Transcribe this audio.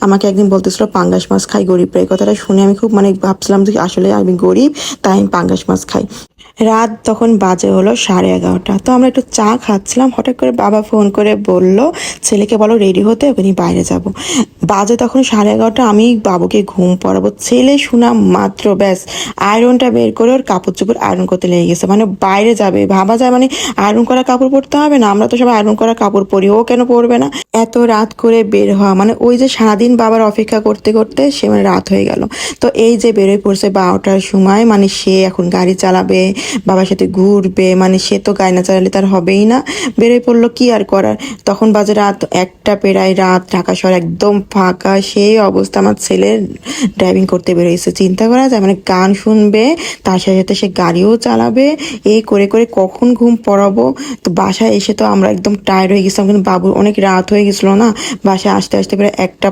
আমাকে একদিন বলতেছিল পাঙ্গাস মাছ খাই গরিবরা। এই কথাটা শুনে আমি খুব মানে ভাবছিলাম যে আসলে আমি গরিব, তাই আমি পাঙ্গাস মাছ খাই। রাত তখন বাজে হলো 11:30। তো আমরা একটু চা খাচ্ছিলাম, হঠাৎ করে বাবা ফোন করে বলল ছেলেকে বলো রেডি হতে, ওখানে বাইরে যাব। বাজে তখন 11:30, আমি বাবুকে ঘুম পড়াবো। ছেলে শোনা মাত্র ব্যাস আয়রনটা বের করে ওর কাপড় চোপড় আয়রন করতে লেগে গেছে। মানে বাইরে যাবে, ভাবা যায় মানে আয়রন করা কাপড় পরতে হবে না? আমরা তো সবাই আয়রন করা কাপড় পরি, ও কেন পরবে না? এত রাত করে বের হওয়া মানে ওই যে সারাদিন বাবার অপেক্ষা করতে করতে সে মানে রাত হয়ে গেল। তো এই যে বেরোয় পড়ছে 12টার সময়, মানে সে এখন গাড়ি চালাবে, বাবার সাথে ঘুরবে, মানে সে তো গাড়ি না চালালে তার হবেই না। বেরোয় পড়লো, কি আর করার। তখন বাজে রাত 1টা পেরায়, রাত, ঢাকা শহর একদম ফাঁকা, সেই অবস্থা। আমার ছেলে ড্রাইভিং করতে বেরোইছে, চিন্তা করা যায়? মানে গান শুনবে, তার সাথে সাথে সে গাড়িও চালাবে, এই করে করে কখন ঘুম পড়াবো। তো বাসায় এসে তো আমরা একদম টায়ার্ড হয়ে গেছিলাম, কিন্তু বাবুর অনেক রাত হয়ে গেছিলো না। বাসায় আসতে আসতে প্রায় 1টা